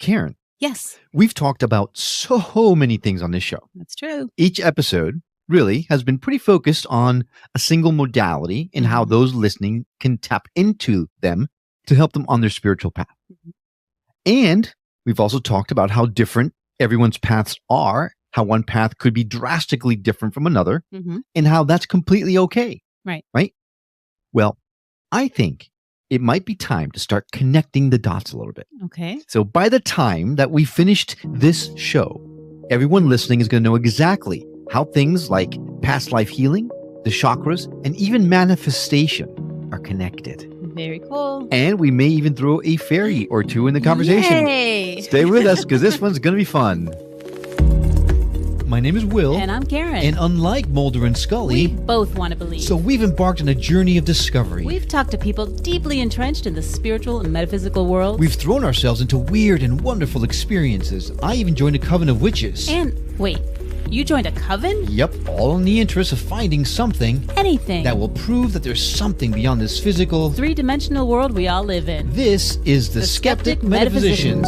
Karen, Yes, we've talked about so many things on this show. that's true. Each episode really has been pretty focused on a single modality and how those listening can tap into them to help them on their spiritual path. And we've also talked about how different everyone's paths are, how one path could be drastically different from another, and how that's completely okay. Right. Right? Well, I think it might be time to start connecting the dots a little bit. Okay. So by the time that we finished this show, everyone listening is going to know exactly how things like past life healing, the chakras, and even manifestation are connected. Very cool. And we may even throw a fairy or two in the conversation. Yay! Stay with us because this one's going to be fun. My name is Will. And I'm Karen. And unlike Mulder and Scully, we both want to believe. so we've embarked on a journey of discovery. We've talked to people deeply entrenched in the spiritual and metaphysical world. We've thrown ourselves into weird and wonderful experiences. I even joined a coven of witches. And wait, you joined a coven? Yep, all in the interest of finding something Anything that will prove that there's something beyond this physical, three-dimensional world we all live in. This is the Skeptic Metaphysicians.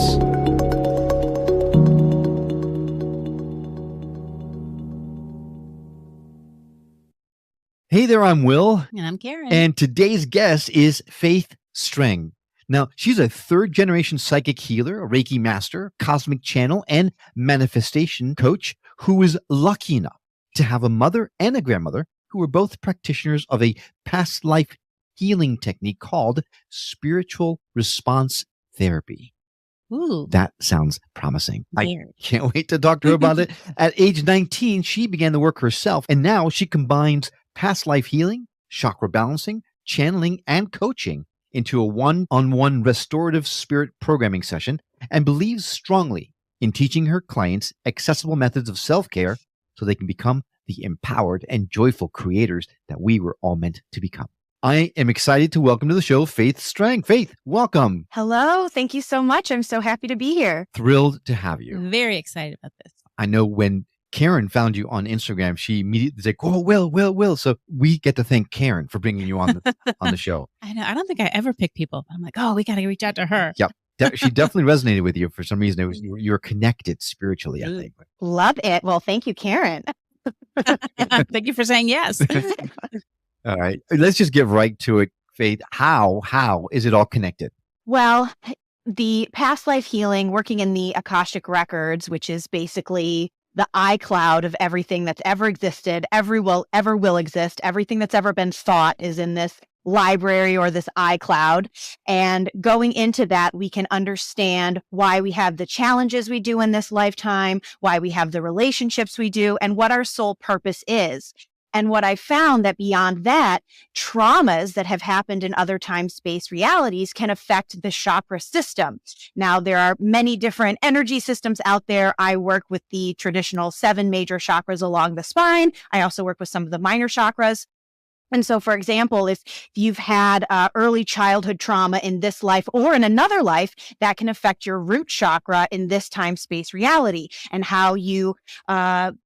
Hey there, I'm Will. And I'm Karen. And today's guest is Faith Streng. Now, she's a third-generation psychic healer, a Reiki master, cosmic channel, and manifestation coach who is lucky enough to have a mother and a grandmother who were both practitioners of a past life healing technique called spiritual response therapy. Ooh. That sounds promising. Weird. I can't wait to talk to her about it. At age 19, she began the work herself, and now she combines past life healing, chakra balancing, channeling, and coaching into a one-on-one restorative spirit programming session and believes strongly in teaching her clients accessible methods of self-care so they can become the empowered and joyful creators that we were all meant to become. I am excited to welcome to the show Faith Streng. Faith, welcome. Hello. Thank you so much. I'm so happy to be here. Thrilled to have you. Very excited about this. I know when Karen found you on Instagram, she immediately said, "Oh, Will." So we get to thank Karen for bringing you on the show. I know. I don't think I ever pick people. I'm like, oh, we got to reach out to her. Yep. She definitely resonated with you for some reason. It was you were connected spiritually, I think. Love it. Well, thank you, Karen. Thank you for saying yes. All right. Let's just get right to it, Faith. How is it all connected? Well, the past life healing, working in the Akashic Records, which is basically the iCloud of everything that's ever existed, ever will exist, everything that's ever been thought is in this library or this iCloud. And going into that, we can understand why we have the challenges we do in this lifetime, why we have the relationships we do, and what our sole purpose is. And what I found that beyond that, traumas that have happened in other time-space realities can affect the chakra system. Now, there are many different energy systems out there. I work with the traditional 7 major chakras along the spine. I also work with some of the minor chakras. And so, for example, if you've had early childhood trauma in this life or in another life, that can affect your root chakra in this time-space reality and how you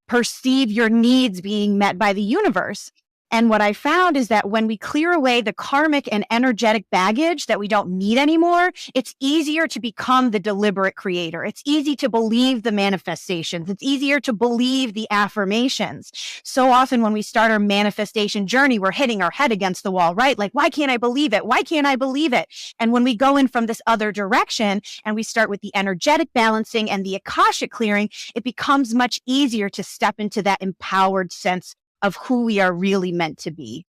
perceive your needs being met by the universe. And what I found is that when we clear away the karmic and energetic baggage that we don't need anymore, it's easier to become the deliberate creator. It's easy to believe the manifestations. It's easier to believe the affirmations. So often when we start our manifestation journey, we're hitting our head against the wall, right? Like, why can't I believe it? Why can't I believe it? And when we go in from this other direction and we start with the energetic balancing and the Akashic clearing, it becomes much easier to step into that empowered sense of who we are really meant to be.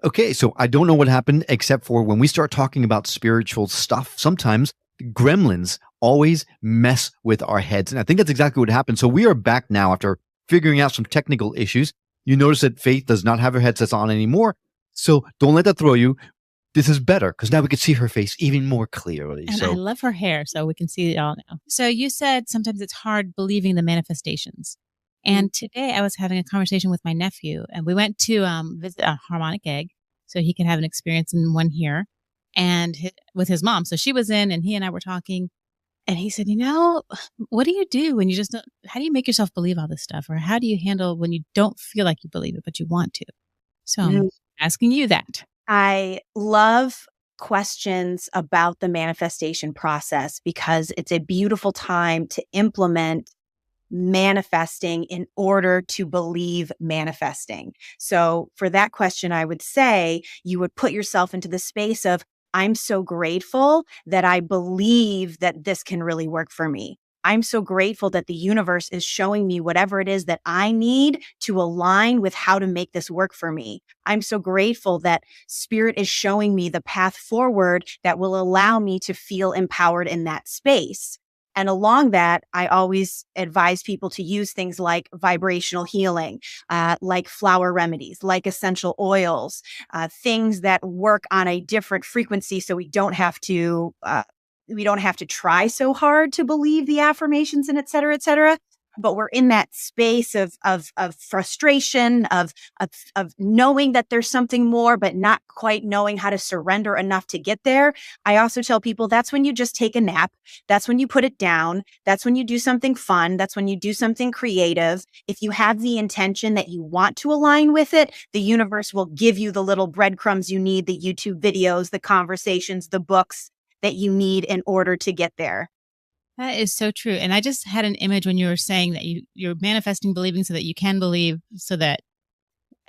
Okay, so I don't know what happened except for when we start talking about spiritual stuff, sometimes gremlins always mess with our heads. And I think that's exactly what happened. So we are back now after figuring out some technical issues. You notice that Faith does not have her headsets on anymore. So don't let that throw you. This is better because now we can see her face even more clearly. And I love her hair, so we can see it all now. So you said sometimes it's hard believing the manifestations. And today I was having a conversation with my nephew, and we went to visit a harmonic egg so he could have an experience in one here and with his mom. So she was in, and he and I were talking, and he said, what do you do when you just don't, how do you make yourself believe all this stuff? Or how do you handle when you don't feel like you believe it, but you want to? So I'm asking you that. I love questions about the manifestation process because it's a beautiful time to implement manifesting in order to believe manifesting. So for that question, I would say you would put yourself into the space of, I'm so grateful that I believe that this can really work for me. I'm so grateful that the universe is showing me whatever it is that I need to align with how to make this work for me. I'm so grateful that spirit is showing me the path forward that will allow me to feel empowered in that space. And along that, I always advise people to use things like vibrational healing, like flower remedies, like essential oils, things that work on a different frequency so we don't have to try so hard to believe the affirmations and et cetera, et cetera. But we're in that space of frustration, of knowing that there's something more, but not quite knowing how to surrender enough to get there. I also tell people that's when you just take a nap. That's when you put it down. That's when you do something fun. That's when you do something creative. If you have the intention that you want to align with it, the universe will give you the little breadcrumbs you need, the YouTube videos, the conversations, the books that you need in order to get there. That is so true. And I just had an image when you were saying that you're manifesting, believing so that you can believe, so that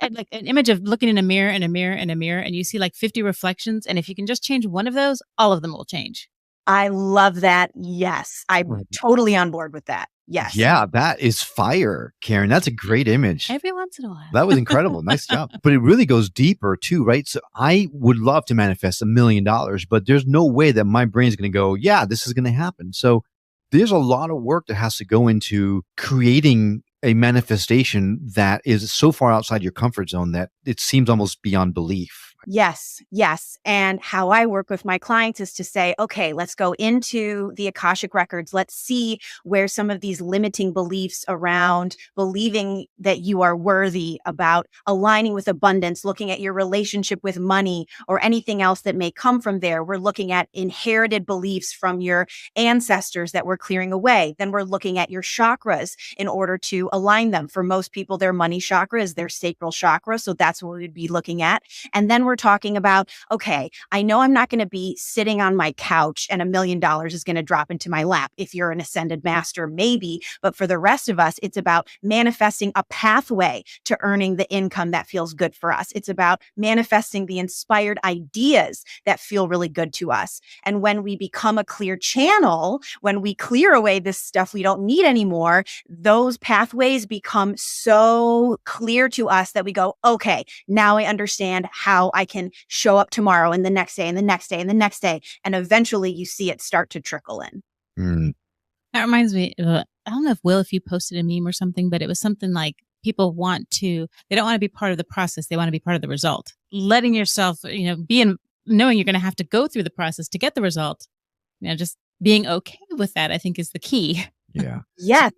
like an image of looking in a mirror and a mirror and a mirror, and you see like 50 reflections. And if you can just change one of those, all of them will change. I love that. Yes. I'm totally on board with that. Yes. Yeah, that is fire, Karen. That's a great image. Every once in a while. That was incredible. Nice job. But it really goes deeper too, right? So I would love to manifest $1 million, but there's no way that my brain's going to go, yeah, this is going to happen. So there's a lot of work that has to go into creating a manifestation that is so far outside your comfort zone that it seems almost beyond belief. Yes, yes. And how I work with my clients is to say, okay, let's go into the Akashic Records. Let's see where some of these limiting beliefs around believing that you are worthy, about aligning with abundance, looking at your relationship with money or anything else that may come from there. We're looking at inherited beliefs from your ancestors that we're clearing away. Then we're looking at your chakras in order to align them. For most people, their money chakra is their sacral chakra. So that's what we'd be looking at. And then we're talking about, okay, I know I'm not going to be sitting on my couch and $1 million is going to drop into my lap. If you're an ascended master, maybe, but for the rest of us, it's about manifesting a pathway to earning the income that feels good for us. It's about manifesting the inspired ideas that feel really good to us. And when we become a clear channel, when we clear away this stuff we don't need anymore, those pathways become so clear to us that we go, okay, now I understand how I can show up tomorrow and the next day and the next day and the next day. And eventually you see it start to trickle in. Mm. That reminds me, I don't know if you posted a meme or something, but it was something like they don't want to be part of the process. They want to be part of the result. Letting yourself, knowing you're going to have to go through the process to get the result, just being okay with that, I think is the key. Yeah. Yes,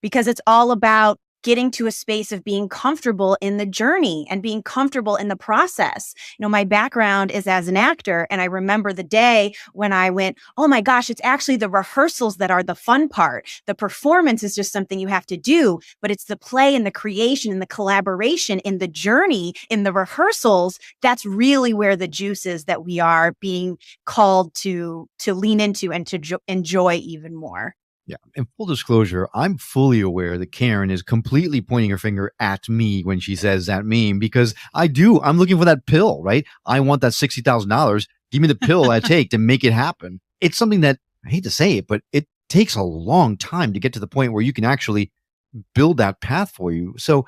because it's all about getting to a space of being comfortable in the journey and being comfortable in the process. My background is as an actor. And I remember the day when I went, oh my gosh, it's actually the rehearsals that are the fun part. The performance is just something you have to do, but it's the play and the creation and the collaboration in the journey, in the rehearsals. That's really where the juice is that we are being called to lean into and to enjoy even more. Yeah. In full disclosure, I'm fully aware that Karen is completely pointing her finger at me when she says that meme, because I'm looking for that pill, right? I want that $60,000. Give me the pill I take to make it happen. It's something that, I hate to say it, but it takes a long time to get to the point where you can actually build that path for you. So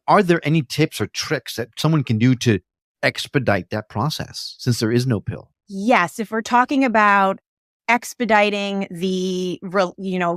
are there any tips or tricks that someone can do to expedite that process, since there is no pill? Yes. If we're talking about expediting the,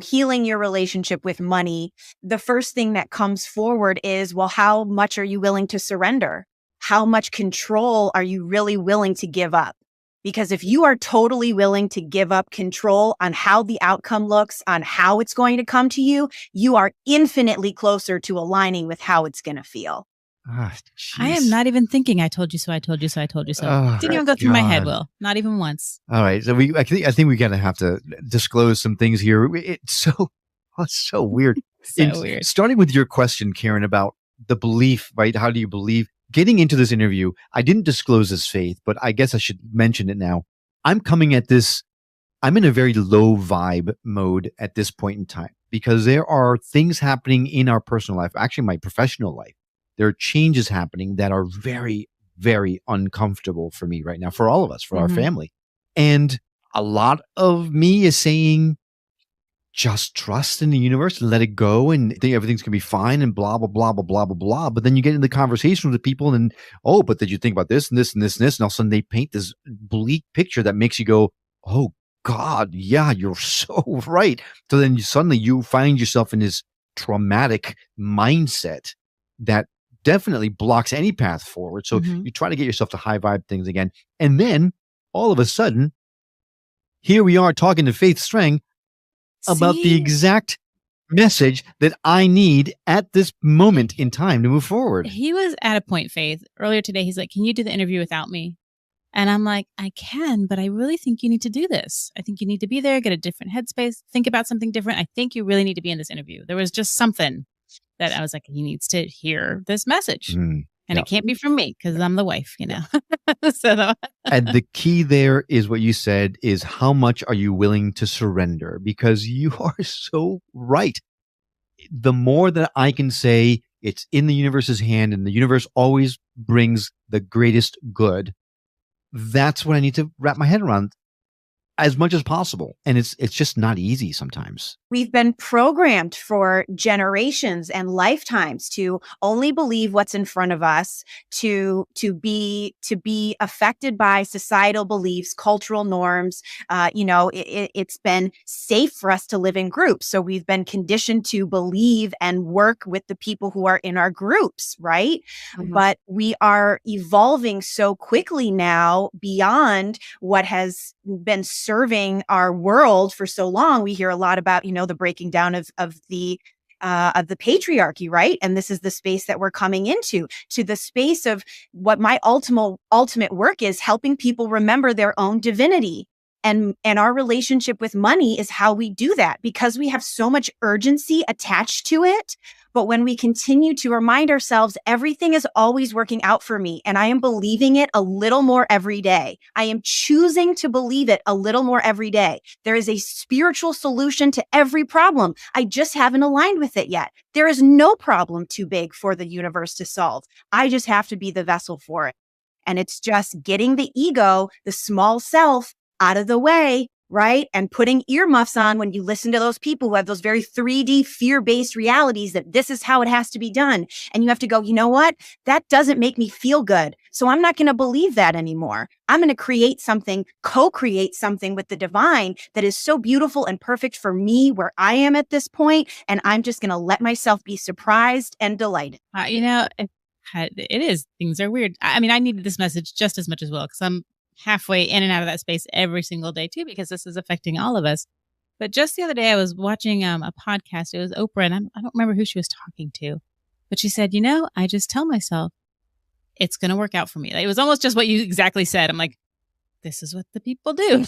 healing your relationship with money, the first thing that comes forward is, well, how much are you willing to surrender? How much control are you really willing to give up? Because if you are totally willing to give up control on how the outcome looks, on how it's going to come to you, you are infinitely closer to aligning with how it's going to feel. I am not even thinking I told you so, I told you so, I told you so. Didn't even go through my head, Will. Not even once. All right. So I think we're going to have to disclose some things here. It's so weird. So weird. Starting with your question, Karen, about the belief, right? How do you believe? getting into this interview, I didn't disclose this, Faith, but I guess I should mention it now. I'm coming at this, I'm in a very low vibe mode at this point in time because there are things happening in our personal life, actually my professional life. There are changes happening that are very, very uncomfortable for me right now, for all of us, for our family. And a lot of me is saying, just trust in the universe and let it go and think everything's going to be fine and blah, blah, blah, blah, blah, blah, blah. But then you get into the conversation with the people and, oh, but did you think about this and this and this and this? And all of a sudden they paint this bleak picture that makes you go, oh God, yeah, you're so right. So then suddenly you find yourself in this traumatic mindset that definitely blocks any path forward. So you try to get yourself to high vibe things again. And then all of a sudden, here we are talking to Faith Streng about the exact message that I need at this moment in time to move forward. He was at a point, Faith, earlier today. He's like, can you do the interview without me? And I'm like, I can, but I really think you need to do this. I think you need to be there, get a different headspace, think about something different. I think you really need to be in this interview. There was just something that I was like, he needs to hear this message. And it can't be from me because I'm the wife, you know. And the key there is what you said is how much are you willing to surrender? Because you are so right. The more that I can say it's in the universe's hand and the universe always brings the greatest good, that's what I need to wrap my head around as much as possible. And it's just not easy sometimes. We've been programmed for generations and lifetimes to only believe what's in front of us, to be affected by societal beliefs, cultural norms. It's been safe for us to live in groups. So we've been conditioned to believe and work with the people who are in our groups, right? But we are evolving so quickly now beyond what has been serving our world for so long. We hear a lot about, the breaking down of the patriarchy, right? And this is the space that we're coming into, to the space of what my ultimate work is, helping people remember their own divinity. And our relationship with money is how we do that, because we have so much urgency attached to it. But when we continue to remind ourselves, everything is always working out for me, and I am believing it a little more every day. I am choosing to believe it a little more every day. There is a spiritual solution to every problem. I just haven't aligned with it yet. There is no problem too big for the universe to solve. I just have to be the vessel for it. And it's just getting the ego, the small self, out of the way, right? And putting earmuffs on when you listen to those people who have those very 3D fear-based realities that this is how it has to be done. And you have to go, you know what? That doesn't make me feel good. So I'm not going to believe that anymore. I'm going to create something, co-create something with the divine that is so beautiful and perfect for me where I am at this point. And I'm just going to let myself be surprised and delighted. It is. Things are weird. I mean, I needed this message just as much as well, because I'm halfway in and out of that space every single day too, because this is affecting all of us. But just the other day I was watching a podcast. It was Oprah, and I don't remember who she was talking to, but she said, I just tell myself it's going to work out for me. Like, it was almost just what you exactly said. I'm like, this is what the people do.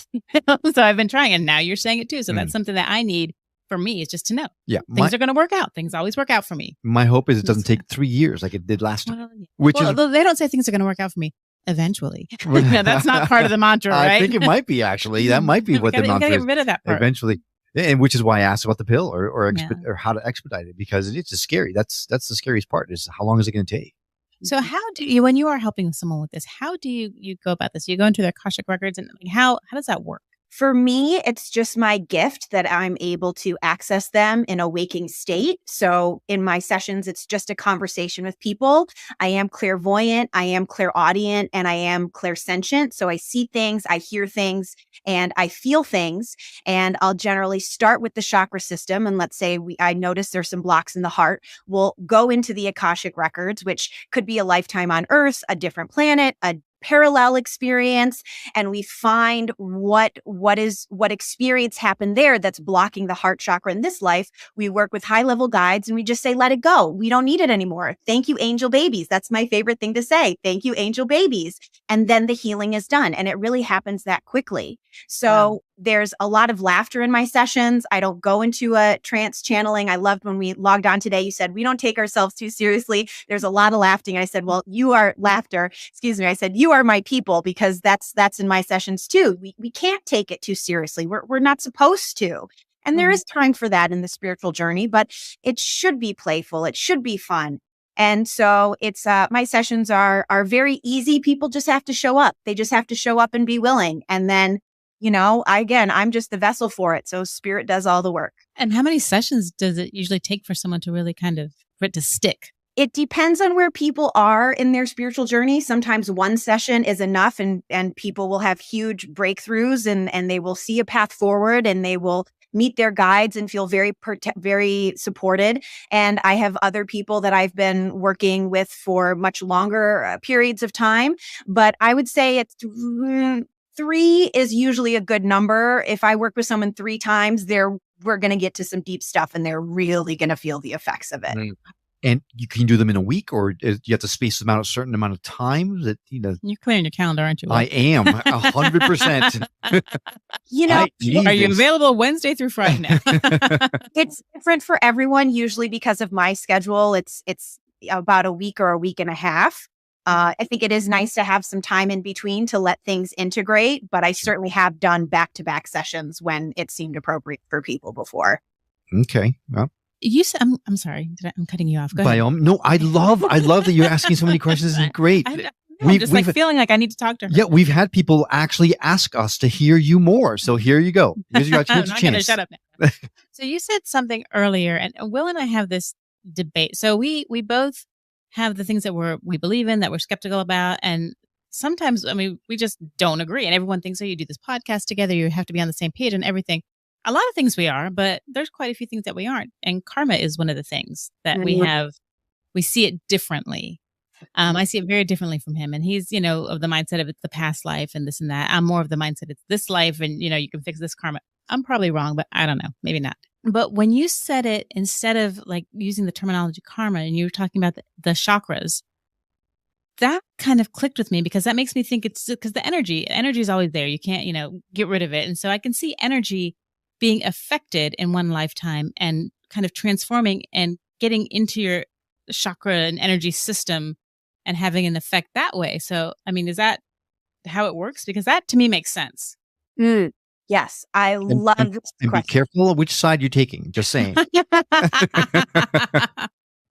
So I've been trying, and now you're saying it too. So that's something that I need for me, is just to know. Yeah. Things are going to work out. Things always work out for me. My hope is it doesn't take 3 years like it did last time. They don't say things are going to work out for me. Eventually. That's not part of the mantra, right? I think it might be, actually. That might be what the mantra is. Get rid of that part. Eventually. And which is why I asked about the pill or how to expedite it, because it's just scary. That's the scariest part, is how long is it going to take? So how do you, when you are helping someone with this, how do you go about this? You go into the Akashic Records, and how does that work? For me, it's just my gift that I'm able to access them in a waking state. So in my sessions, it's just a conversation with people. I am clairvoyant, I am clairaudient, and I am clairsentient. So I see things, I hear things, and I feel things. And I'll generally start with the chakra system. And let's say I notice there's some blocks in the heart. We'll go into the Akashic Records, which could be a lifetime on Earth, a different planet, a parallel experience, and we find what experience happened there that's blocking the heart chakra in this life. We work with high-level guides, and we just say, let it go. We don't need it anymore. Thank you, angel babies. That's my favorite thing to say. Thank you, angel babies. And then the healing is done, and it really happens that quickly. So There's a lot of laughter in my sessions. I don't go into a trance channeling. I loved when we logged on today. You said, we don't take ourselves too seriously. There's a lot of laughing. I said, well, you are laughter. Excuse me. I said, you are my people, because that's in my sessions too. We can't take it too seriously. We're not supposed to. And there is time for that in the spiritual journey, but it should be playful. It should be fun. And so it's, my sessions are very easy. People just have to show up. They just have to show up and be willing. And then, I'm just the vessel for it. So spirit does all the work. And how many sessions does it usually take for someone to really for it to stick? It depends on where people are in their spiritual journey. Sometimes one session is enough and people will have huge breakthroughs and they will see a path forward and they will meet their guides and feel very supported. And I have other people that I've been working with for much longer periods of time. But I would say it's 3 is usually a good number. If I work with someone 3 times, we're going to get to some deep stuff and they're really going to feel the effects of it. And you can do them in a week, or you have to space them out a certain amount of time? You're clearing your calendar, aren't you? I am 100%. Are you available Wednesday through Friday now? It's different for everyone. Usually, because of my schedule, it's about a week or a week and a half. I think it is nice to have some time in between to let things integrate, but I certainly have done back-to-back sessions when it seemed appropriate for people before. Okay. Well, you said, I'm sorry, I'm cutting you off. Go ahead. No, I love that you're asking so many questions. This is great. I'm just feeling like I need to talk to her. Yeah, we've had people actually ask us to hear you more. So here you go. Here's your chance. I'm gonna shut up now. So you said something earlier, and Will and I have this debate. So we both have the things that we believe in, that we're skeptical about, and sometimes, we just don't agree. And everyone thinks, you do this podcast together, you have to be on the same page and everything. A lot of things we are, but there's quite a few things that we aren't. And karma is one of the things that we see it differently. I see it very differently from him. And he's, of the mindset of it's the past life and this and that. I'm more of the mindset it's this life and, you can fix this karma. I'm probably wrong, but I don't know, maybe not. But when you said it, instead of using the terminology karma, and you were talking about the chakras, that kind of clicked with me, because that makes me think it's because the energy is always there. You can't, get rid of it. And so I can see energy being affected in one lifetime and kind of transforming and getting into your chakra and energy system and having an effect that way. So, is that how it works? Because that to me makes sense. Yes, I love this question. And be careful of which side you're taking. Just saying.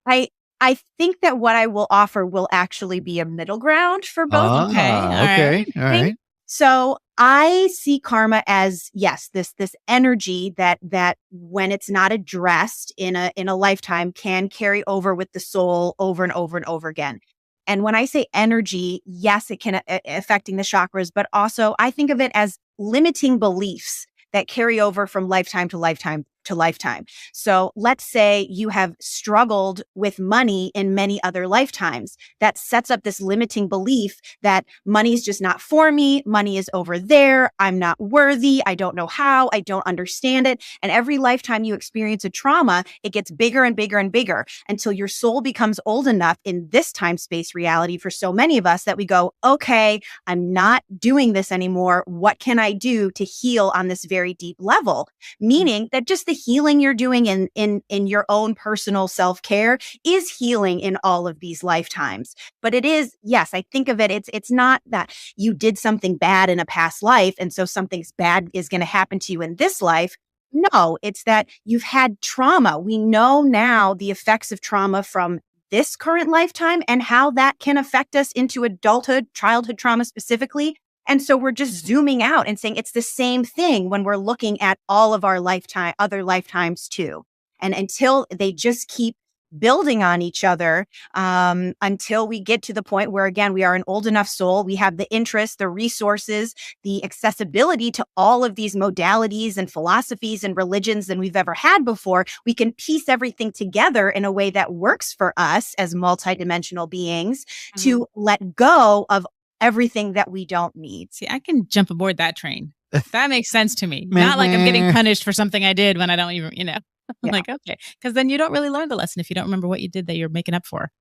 I think that what I will offer will actually be a middle ground for both. Okay. All right. So I see karma as, yes, this energy that when it's not addressed in a lifetime can carry over with the soul over and over and over again. And when I say energy, yes, it can affecting the chakras, but also I think of it as limiting beliefs that carry over from lifetime to lifetime to lifetime. So let's say you have struggled with money in many other lifetimes. That sets up this limiting belief that money is just not for me. Money is over there. I'm not worthy. I don't know how. I don't understand it. And every lifetime you experience a trauma, it gets bigger and bigger and bigger until your soul becomes old enough in this time space reality for so many of us that we go, okay, I'm not doing this anymore. What can I do to heal on this very deep level? Meaning that just the healing you're doing in your own personal self-care is healing in all of these lifetimes. But it is, yes, I think of it, it's not that you did something bad in a past life and so something's bad is going to happen to you in this life. No, it's that you've had trauma. We know now the effects of trauma from this current lifetime and how that can affect us into adulthood, childhood trauma specifically. And so we're just zooming out and saying it's the same thing when we're looking at all of our other lifetimes too. And until they just keep building on each other, until we get to the point where, again, we are an old enough soul, we have the interest, the resources, the accessibility to all of these modalities and philosophies and religions than we've ever had before, we can piece everything together in a way that works for us as multidimensional beings to let go of everything that we don't need. See, I can jump aboard that train. That makes sense to me. Not like I'm getting punished for something I did when I don't even, I'm like, okay. Because then you don't really learn the lesson if you don't remember what you did that you're making up for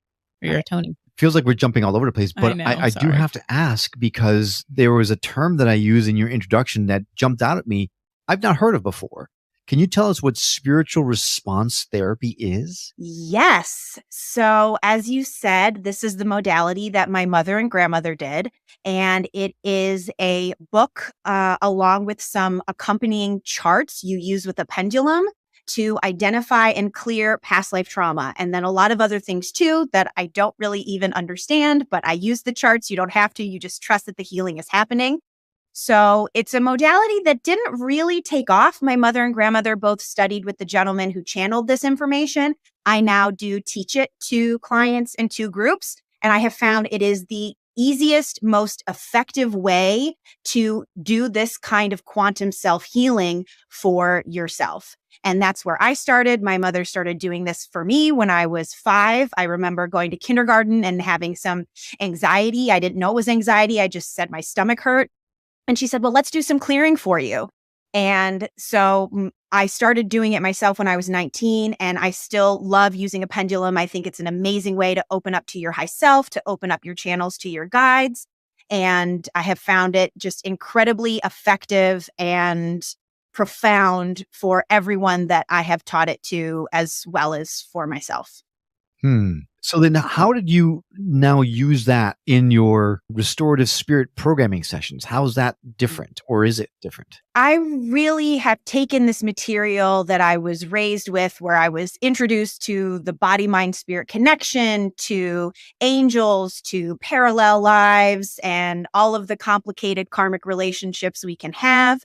or you're atoning. Feels like we're jumping all over the place, I but know, I do sorry. have to ask because there was a term that I used in your introduction that jumped out at me. I've not heard of before. Can you tell us what spiritual response therapy is? Yes. So, as you said, this is the modality that my mother and grandmother did. And it is a book along with some accompanying charts you use with a pendulum to identify and clear past life trauma. And then a lot of other things too that I don't really even understand, but I use the charts. You don't have to, you just trust that the healing is happening. So it's a modality that didn't really take off. My mother and grandmother both studied with the gentleman who channeled this information. I now do teach it to clients and to groups, and I have found it is the easiest, most effective way to do this kind of quantum self-healing for yourself. And that's where I started. My mother started doing this for me when I was 5. I remember going to kindergarten and having some anxiety. I didn't know it was anxiety. I just said my stomach hurt. And she said, well, let's do some clearing for you. And so I started doing it myself when I was 19, and I still love using a pendulum. I think it's an amazing way to open up to your high self, to open up your channels to your guides. And I have found it just incredibly effective and profound for everyone that I have taught it to, as well as for myself. So then how did you now use that in your restorative spirit programming sessions? How is that different, or is it different? I really have taken this material that I was raised with, where I was introduced to the body, mind, spirit connection, to angels, to parallel lives, and all of the complicated karmic relationships we can have.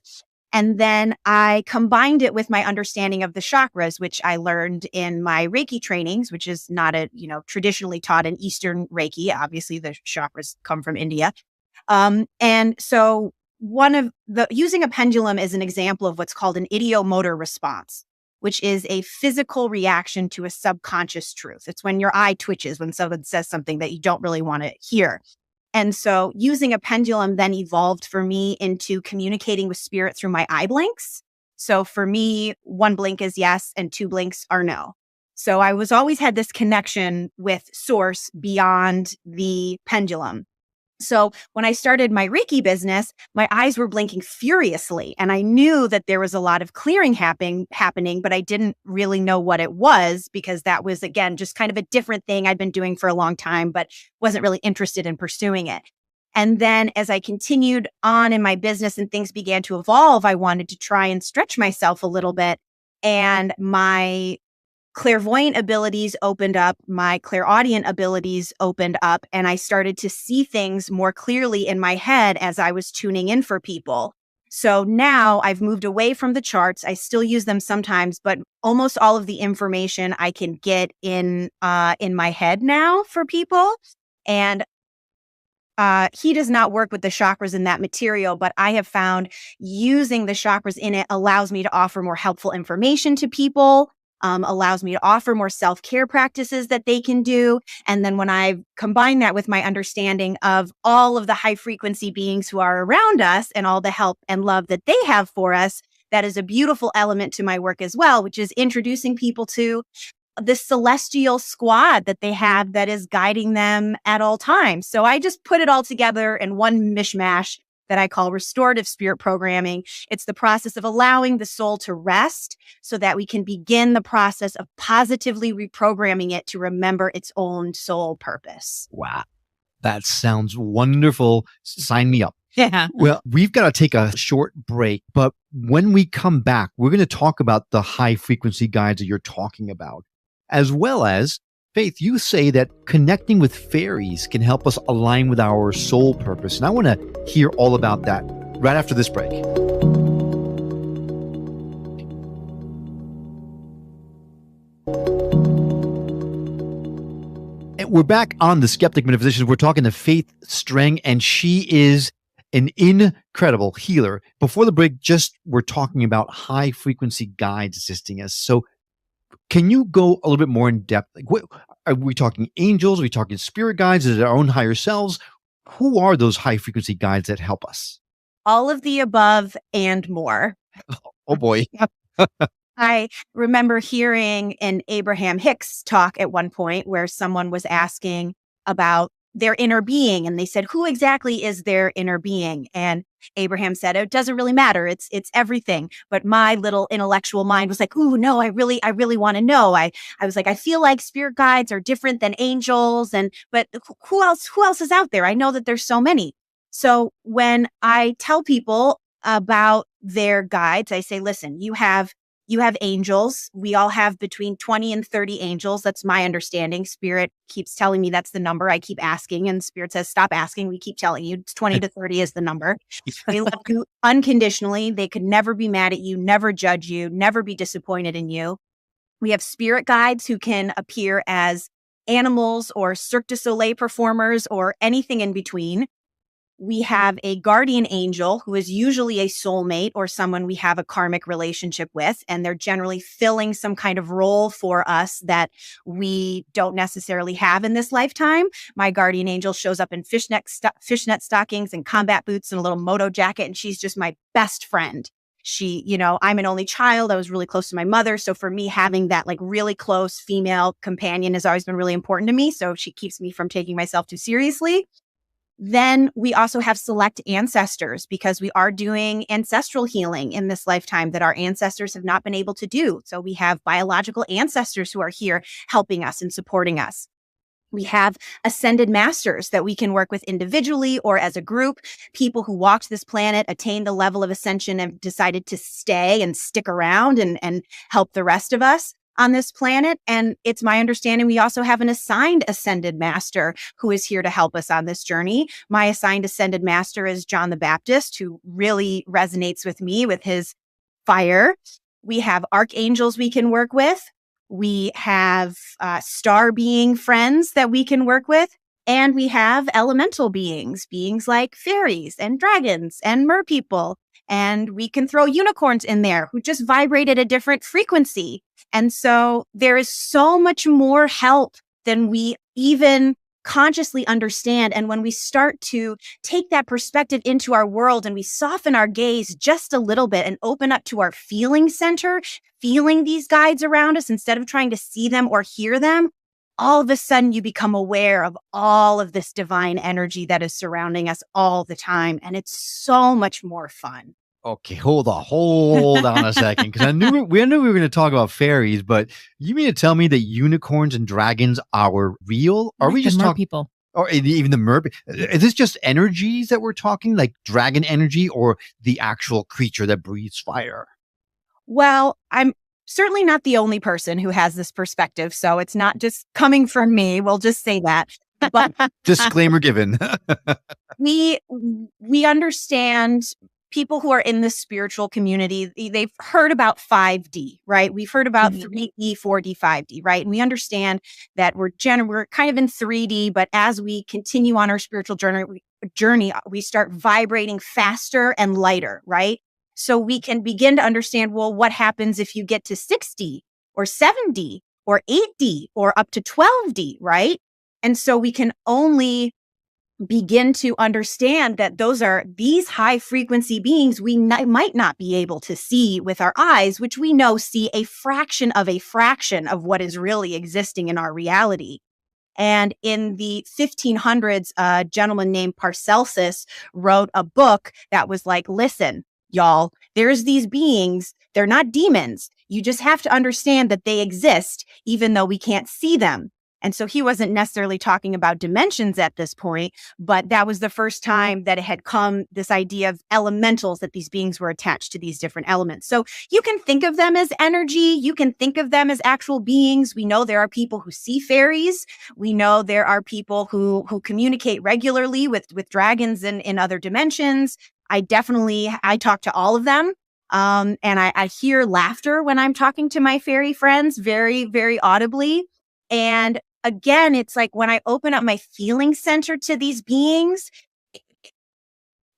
And then I combined it with my understanding of the chakras, which I learned in my Reiki trainings, which is not traditionally taught in Eastern Reiki. Obviously, the chakras come from India. And so using a pendulum is an example of what's called an ideomotor response, which is a physical reaction to a subconscious truth. It's when your eye twitches when someone says something that you don't really want to hear. And so using a pendulum then evolved for me into communicating with spirit through my eye blinks. So for me, 1 blink is yes and 2 blinks are no. So I always had this connection with source beyond the pendulum. So when I started my Reiki business, my eyes were blinking furiously. And I knew that there was a lot of clearing happening, but I didn't really know what it was, because that was, again, just kind of a different thing I'd been doing for a long time, but wasn't really interested in pursuing it. And then as I continued on in my business and things began to evolve, I wanted to try and stretch myself a little bit. And my clairvoyant abilities opened up, my clairaudient abilities opened up, and I started to see things more clearly in my head as I was tuning in for people. So now I've moved away from the charts. I still use them sometimes, but almost all of the information I can get in my head now for people. And he does not work with the chakras in that material, but I have found using the chakras in it allows me to offer more helpful information to people. Allows me to offer more self-care practices that they can do. And then when I combine that with my understanding of all of the high frequency beings who are around us and all the help and love that they have for us, that is a beautiful element to my work as well, which is introducing people to this celestial squad that they have that is guiding them at all times. So I just put it all together in one mishmash that I call restorative spirit programming. It's the process of allowing the soul to rest so that we can begin the process of positively reprogramming it to remember its own soul purpose. Wow. That sounds wonderful. Sign me up. Yeah. Well, we've got to take a short break, but when we come back, we're going to talk about the high frequency guides that you're talking about, as well as Faith, you say that connecting with fairies can help us align with our soul purpose. And I want to hear all about that right after this break. And we're back on the Skeptic Metaphysician. We're talking to Faith Streng, and she is an incredible healer. Before the break, we're talking about high frequency guides assisting us. So can you go a little bit more in depth? Like, are we talking angels? Are we talking spirit guides? Is it our own higher selves? Who are those high frequency guides that help us? All of the above and more. Oh boy. I remember hearing an Abraham Hicks talk at one point where someone was asking about their inner being. And they said, who exactly is their inner being? And Abraham said, it doesn't really matter. It's everything. But my little intellectual mind was like, ooh, no, I really want to know. I was like, I feel like spirit guides are different than angels. But who else is out there? I know that there's so many. So when I tell people about their guides, I say, listen, you have angels. We all have between 20 and 30 angels. That's my understanding. Spirit keeps telling me that's the number. I keep asking, and Spirit says, stop asking. We keep telling you it's 20 to 30 is the number. They love you unconditionally. They could never be mad at you, never judge you, never be disappointed in you. We have spirit guides who can appear as animals or Cirque du Soleil performers or anything in between. We have a guardian angel who is usually a soulmate or someone we have a karmic relationship with, and they're generally filling some kind of role for us that we don't necessarily have in this lifetime. My guardian angel shows up in fishnet stockings and combat boots and a little moto jacket, and she's just my best friend. I'm an only child. I was really close to my mother. So for me, having that like really close female companion has always been really important to me. So she keeps me from taking myself too seriously. Then we also have select ancestors because we are doing ancestral healing in this lifetime that our ancestors have not been able to do. So we have biological ancestors who are here helping us and supporting us. We have ascended masters that we can work with individually or as a group. People who walked this planet, attained the level of ascension, and decided to stay and stick around and help the rest of us on this planet. And it's my understanding we also have an assigned ascended master who is here to help us on this journey. My assigned ascended master is John the Baptist, who really resonates with me with his fire. We have archangels we can work with. We have star being friends that we can work with. And we have elemental beings like fairies and dragons and merpeople. And we can throw unicorns in there who just vibrate at a different frequency. And so there is so much more help than we even consciously understand. And when we start to take that perspective into our world and we soften our gaze just a little bit and open up to our feeling center, feeling these guides around us instead of trying to see them or hear them, all of a sudden you become aware of all of this divine energy that is surrounding us all the time. And it's so much more fun. Okay, hold on a second, because I knew we were going to talk about fairies, but you mean to tell me that unicorns and dragons are real? Are we just talking people? Or even the mermaid? Is this just energies that we're talking, like dragon energy, or the actual creature that breathes fire? Well, I'm certainly not the only person who has this perspective, so it's not just coming from me. We'll just say that. But disclaimer given. we understand. People who are in the spiritual community, they've heard about 5D, right? We've heard about 3D, 4D, 5D, right? And we understand that we're kind of in 3D, but as we continue on our spiritual journey, we start vibrating faster and lighter, right? So we can begin to understand, well, what happens if you get to 6D or 7D or 8D or up to 12D, right? And so we can only begin to understand that these high frequency beings we might not be able to see with our eyes, which we know see a fraction of what is really existing in our reality. And in the 1500s, a gentleman named Paracelsus wrote a book that was like, listen, y'all, there's these beings. They're not demons. You just have to understand that they exist, even though we can't see them. And so he wasn't necessarily talking about dimensions at this point, but that was the first time that it had come, this idea of elementals, that these beings were attached to these different elements. So you can think of them as energy. You can think of them as actual beings. We know there are people who see fairies. We know there are people who communicate regularly with dragons in other dimensions. I talk to all of them. And I hear laughter when I'm talking to my fairy friends very, very audibly. And again, it's like when I open up my feeling center to these beings,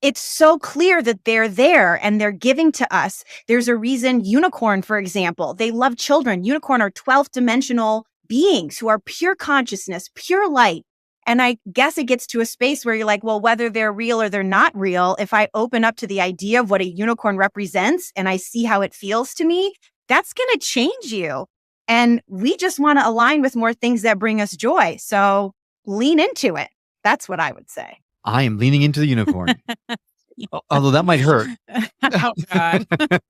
it's so clear that they're there and they're giving to us. There's a reason unicorn, for example, they love children. Unicorn are 12th dimensional beings who are pure consciousness, pure light. And I guess it gets to a space where you're like, well, whether they're real or they're not real, if I open up to the idea of what a unicorn represents and I see how it feels to me, that's going to change you. And we just want to align with more things that bring us joy. So lean into it. That's what I would say. I am leaning into the unicorn. Although that might hurt. Oh God.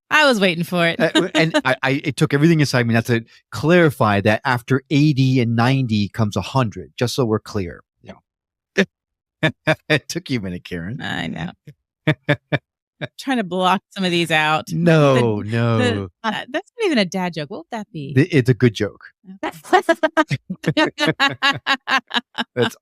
I was waiting for it. And it took everything inside me not to clarify that after 80 and 90 comes 100, just so we're clear. It took you a minute, Karen. I know. Trying to block some of these out. No. That's not even a dad joke. What would that be? It's a good joke. That's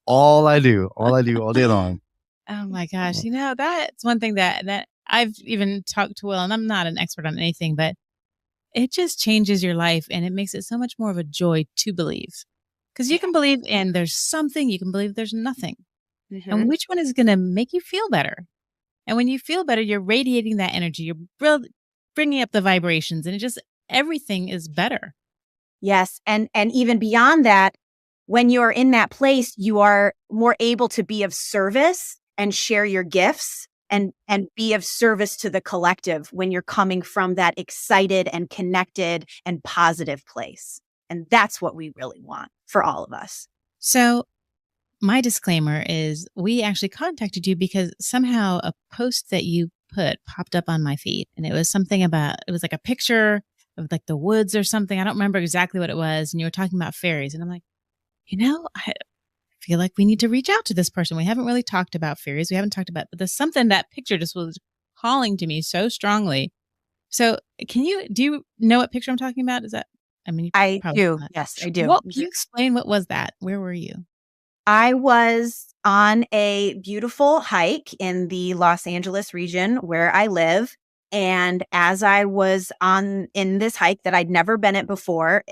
all I do. All I do all day long. Oh my gosh. That's one thing that I've even talked to Will, and I'm not an expert on anything, but it just changes your life and it makes it so much more of a joy to believe. Because you can believe and there's something, you can believe there's nothing. Mm-hmm. And which one is going to make you feel better? And when you feel better, you're radiating that energy. You're bringing up the vibrations and everything is better. Yes. And even beyond that, when you're in that place, you are more able to be of service and share your gifts and be of service to the collective when you're coming from that excited and connected and positive place. And that's what we really want for all of us. So my disclaimer is we actually contacted you because somehow a post that you put popped up on my feed. And it was something about, it was like a picture of like the woods or something. I don't remember exactly what it was. And you were talking about fairies. And I'm like, I feel like we need to reach out to this person. We haven't really talked about fairies. We haven't talked about, but there's something, that picture just was calling to me so strongly. So do you know what picture I'm talking about? I do. Not. Yes, I do. Well, can you explain what was that? Where were you? I was on a beautiful hike in the Los Angeles region where I live. And as I was in this hike that I'd never been at before,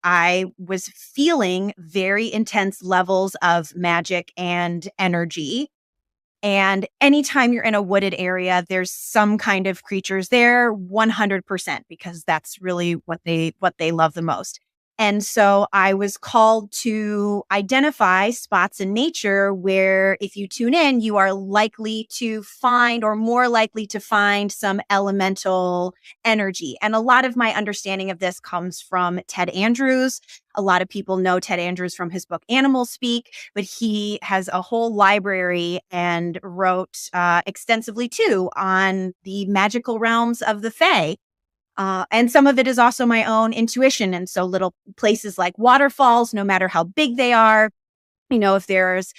I was feeling very intense levels of magic and energy. And anytime you're in a wooded area, there's some kind of creatures there, 100%, because that's really what they love the most. And so I was called to identify spots in nature where if you tune in, you are likely to find or more likely to find some elemental energy. And a lot of my understanding of this comes from Ted Andrews. A lot of people know Ted Andrews from his book Animals Speak, but he has a whole library and wrote extensively too on the magical realms of the Fae. And some of it is also my own intuition. And so little places like waterfalls, no matter how big they are, if there's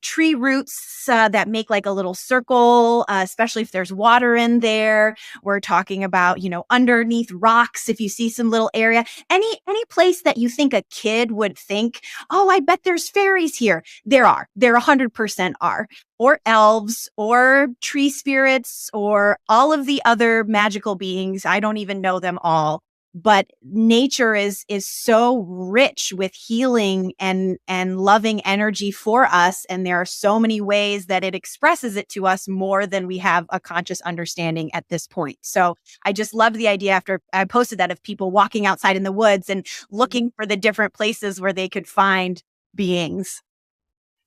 tree roots that make like a little circle, especially if there's water in there. We're talking about, underneath rocks, if you see some little area, any place that you think a kid would think, oh, I bet there's fairies here. There 100% are. Or elves, or tree spirits, or all of the other magical beings. I don't even know them all. But nature is so rich with healing and loving energy for us. And there are so many ways that it expresses it to us more than we have a conscious understanding at this point. So I just love the idea after I posted that of people walking outside in the woods and looking for the different places where they could find beings.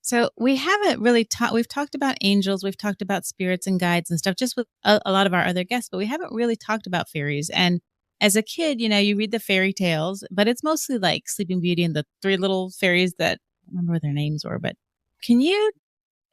So we haven't really we've talked about angels, we've talked about spirits and guides and stuff just with a lot of our other guests, but we haven't really talked about fairies. And as a kid, you read the fairy tales, but it's mostly like Sleeping Beauty and the three little fairies that I don't remember what their names were, but can you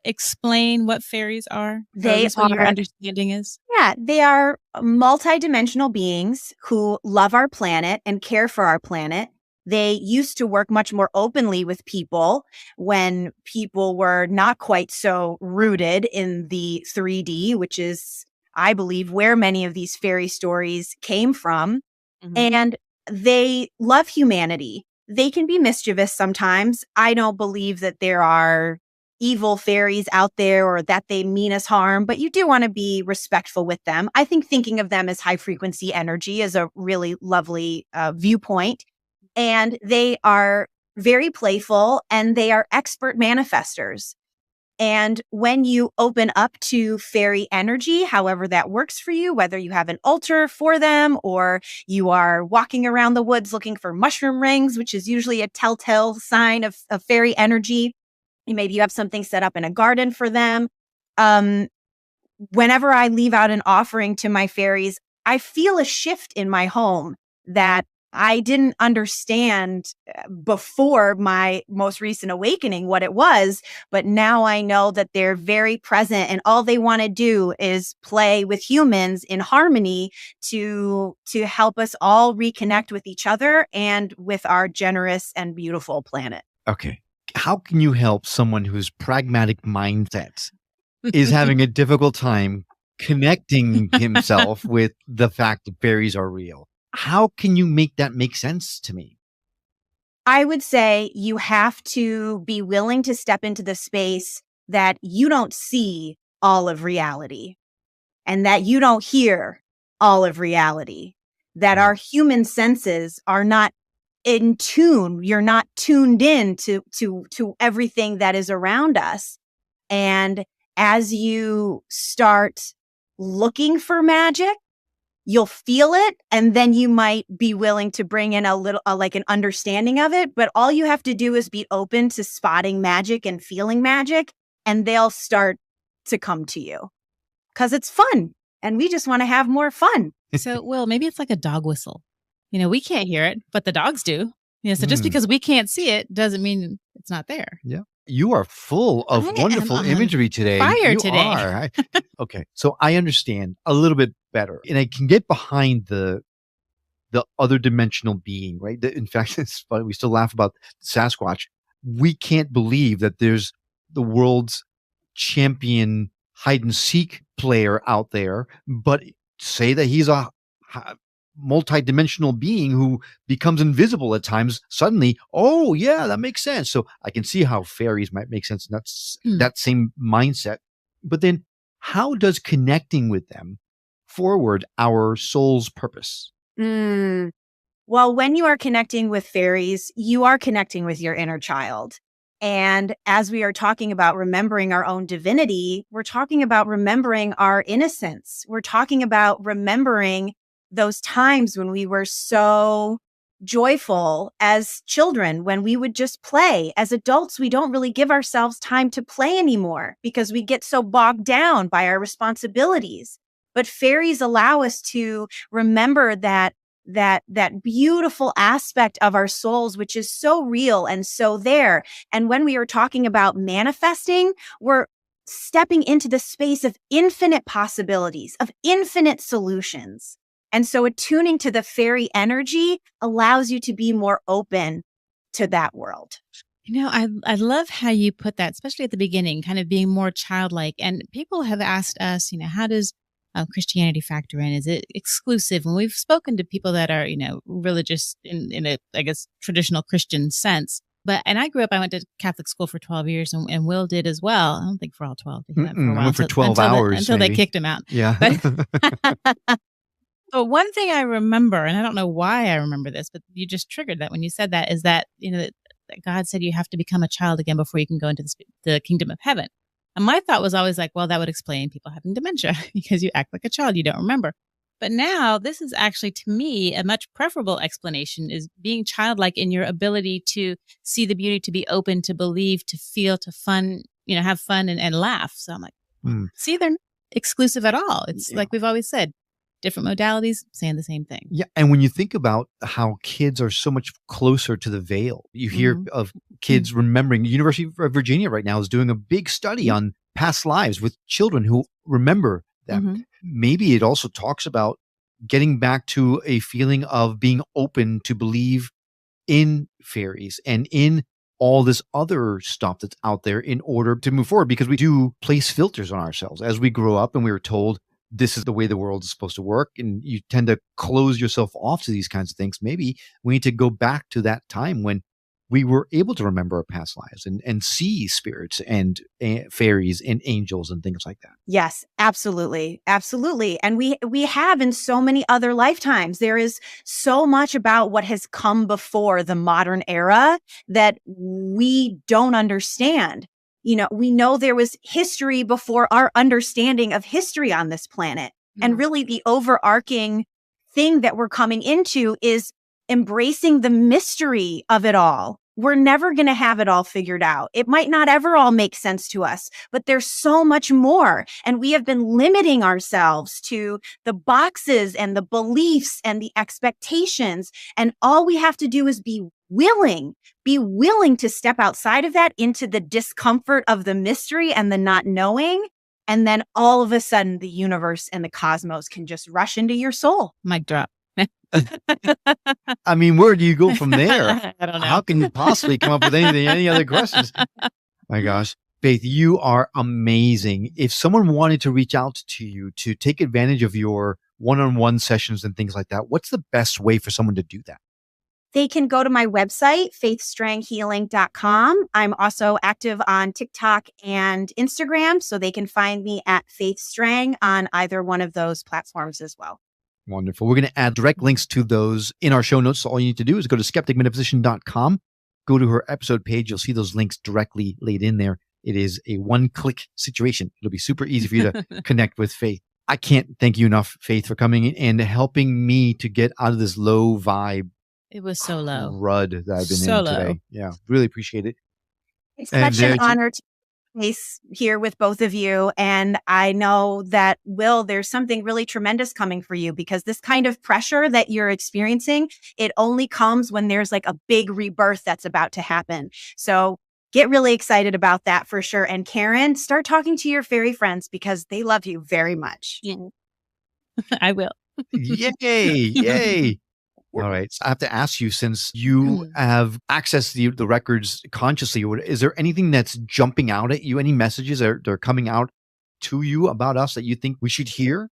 explain what fairies are? They are, what your understanding is? Yeah, they are multidimensional beings who love our planet and care for our planet. They used to work much more openly with people when people were not quite so rooted in the 3D, which is, I believe, where many of these fairy stories came from. Mm-hmm. And they love humanity. They can be mischievous sometimes. I don't believe that there are evil fairies out there or that they mean us harm, but you do want to be respectful with them. I think thinking of them as high frequency energy is a really lovely viewpoint. And they are very playful and they are expert manifestors. And when you open up to fairy energy, however that works for you, whether you have an altar for them or you are walking around the woods looking for mushroom rings, which is usually a telltale sign of fairy energy. Maybe you have something set up in a garden for them. Whenever I leave out an offering to my fairies, I feel a shift in my home that I didn't understand before my most recent awakening what it was, but now I know that they're very present and all they want to do is play with humans in harmony to help us all reconnect with each other and with our generous and beautiful planet. Okay. How can you help someone whose pragmatic mindset is having a difficult time connecting himself with the fact that fairies are real? How can you make that make sense to me? I would say you have to be willing to step into the space that you don't see all of reality and that you don't hear all of reality, that our human senses are not in tune. You're not tuned in to everything that is around us. And as you start looking for magic, you'll feel it, and then you might be willing to bring in a little, like an understanding of it. But all you have to do is be open to spotting magic and feeling magic, and they'll start to come to you because it's fun, and we just want to have more fun. So, Will, maybe it's like a dog whistle. We can't hear it, but the dogs do. So just because we can't see it doesn't mean it's not there. Yeah. You are full of wonderful imagery today. Fire you today. Are. Okay. So I understand a little bit better. And I can get behind the other dimensional being, right? In fact, it's funny. We still laugh about Sasquatch. We can't believe that there's the world's champion hide and seek player out there, but say that he's a multidimensional being who becomes invisible at times. Suddenly, oh yeah, that makes sense. So I can see how fairies might make sense in that same mindset. But then how does connecting with them forward our soul's purpose? Well, when you are connecting with fairies, you are connecting with your inner child. And as we are talking about remembering our own divinity, we're talking about remembering our innocence. We're talking about remembering those times when we were so joyful as children, when we would just play. As adults, we don't really give ourselves time to play anymore because we get so bogged down by our responsibilities. But fairies allow us to remember that beautiful aspect of our souls, which is so real and so there. And when we are talking about manifesting, we're stepping into the space of infinite possibilities, of infinite solutions. And so attuning to the fairy energy allows you to be more open to that world. I love how you put that, especially at the beginning, kind of being more childlike. And people have asked us, how does Christianity factor in? Is it exclusive? And we've spoken to people that are, religious in a, I guess, traditional Christian sense. And I grew up, I went to Catholic school for 12 years and Will did as well. I don't think for all 12. He went for a while. I went for 12 hours. Until they kicked him out. Yeah. But one thing I remember, and I don't know why I remember this, but you just triggered that when you said that, is that, that God said you have to become a child again before you can go into the kingdom of heaven. And my thought was always like, well, that would explain people having dementia because you act like a child, you don't remember. But now this is actually, to me, a much preferable explanation is being childlike in your ability to see the beauty, to be open, to believe, to feel, to fun, have fun and laugh. So I'm like, see, they're not exclusive at all. It's like we've always said, different modalities saying the same thing. Yeah. And when you think about how kids are so much closer to the veil, you hear of kids remembering. The University of Virginia right now is doing a big study on past lives with children who remember them. Maybe it also talks about getting back to a feeling of being open to believe in fairies and in all this other stuff that's out there in order to move forward, because we do place filters on ourselves as we grow up and we were told this is the way the world is supposed to work. And you tend to close yourself off to these kinds of things. Maybe we need to go back to that time when we were able to remember our past lives and see spirits and fairies and angels and things like that. Yes, absolutely. Absolutely. And we have in so many other lifetimes. There is so much about what has come before the modern era that we don't understand. We know there was history before our understanding of history on this planet. And really the overarching thing that we're coming into is embracing the mystery of it all. we're never going to have it all figured out. It might not ever all make sense to us, but there's so much more. And we have been limiting ourselves to the boxes and the beliefs and the expectations. And all we have to do is be willing to step outside of that into the discomfort of the mystery and the not knowing. And then all of a sudden, the universe and the cosmos can just rush into your soul. Mic drop. I mean, where do you go from there? I don't know. How can you possibly come up with any other questions? My gosh. Faith, you are amazing. If someone wanted to reach out to you to take advantage of your one-on-one sessions and things like that, what's the best way for someone to do that? They can go to my website, faithstrenghealing.com. I'm also active on TikTok and Instagram, so they can find me at Faith Streng on either one of those platforms as well. Wonderful. We're going to add direct links to those in our show notes. So all you need to do is go to skepticmetaphysician.com, go to her episode page. You'll see those links directly laid in there. It is a one-click situation. It'll be super easy for you to connect with Faith. I can't thank you enough, Faith, for coming in and helping me to get out of this low vibe. It was so low. Crud that I've been So in today. low. Yeah, really appreciate it. It's And such an there- honor to be here with both of you. And I know that, Will, there's something really tremendous coming for you, because this kind of pressure that you're experiencing, it only comes when there's like a big rebirth that's about to happen. So get really excited about that for sure. And Karen, start talking to your fairy friends because they love you very much. I will. Yay, yay. All right. So I have to ask you, since you have accessed the records consciously, is there anything that's jumping out at you? Any messages that are coming out to you about us that you think we should hear?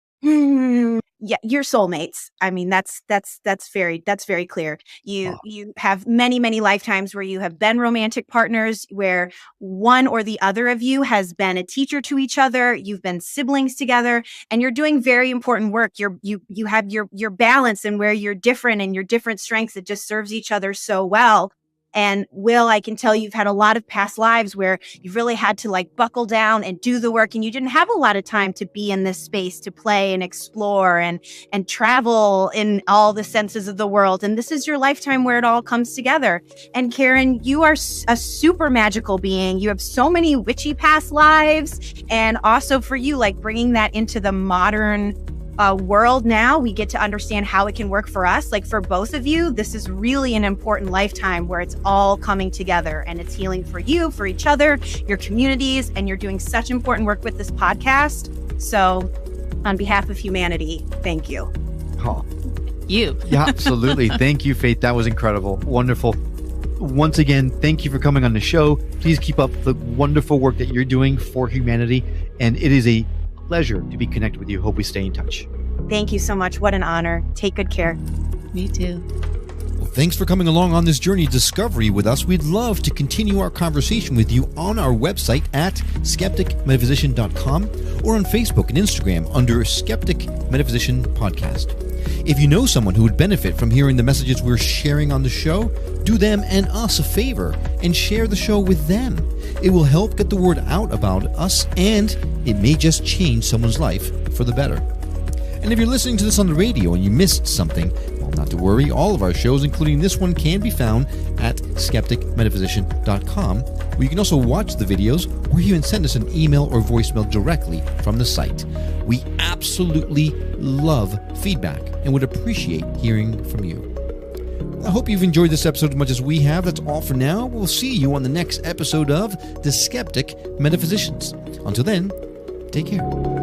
Yeah, you're soulmates. I mean, that's very clear. You have many lifetimes where you have been romantic partners, where one or the other of you has been a teacher to each other. You've been siblings together, and you're doing very important work. You have your balance and where you're different and your different strengths that just serves each other so well. And Will, I can tell you've had a lot of past lives where you've really had to like buckle down and do the work, and you didn't have a lot of time to be in this space to play and explore and travel in all the senses of the world. And this is your lifetime where it all comes together. And Karen, you are a super magical being. You have so many witchy past lives. And also for you, like bringing that into the modern world now, we get to understand how it can work for us. Like for both of you, this is really an important lifetime where it's all coming together, and it's healing for you, for each other, your communities, and you're doing such important work with this podcast. So on behalf of humanity, thank you. Oh, You. yeah, absolutely. Thank you, Faith. That was incredible. Wonderful. Once again, thank you for coming on the show. Please keep up the wonderful work that you're doing for humanity. And it is a pleasure to be connected with you. Hope we stay in touch. Thank you so much. What an honor. Take good care. Me too. Well, thanks for coming along on this journey of discovery with us. We'd love to continue our conversation with you on our website at skepticmetaphysician.com or on Facebook and Instagram under Skeptic Metaphysician Podcast. If you know someone who would benefit from hearing the messages we're sharing on the show, do them and us a favor and share the show with them. It will help get the word out about us, and it may just change someone's life for the better. And if you're listening to this on the radio and you missed something, well, not to worry. All of our shows, including this one, can be found at skepticmetaphysician.com, where you can also watch the videos or even send us an email or voicemail directly from the site. We absolutely love feedback and would appreciate hearing from you. I hope you've enjoyed this episode as much as we have. That's all for now. We'll see you on the next episode of The Skeptic Metaphysicians. Until then, take care.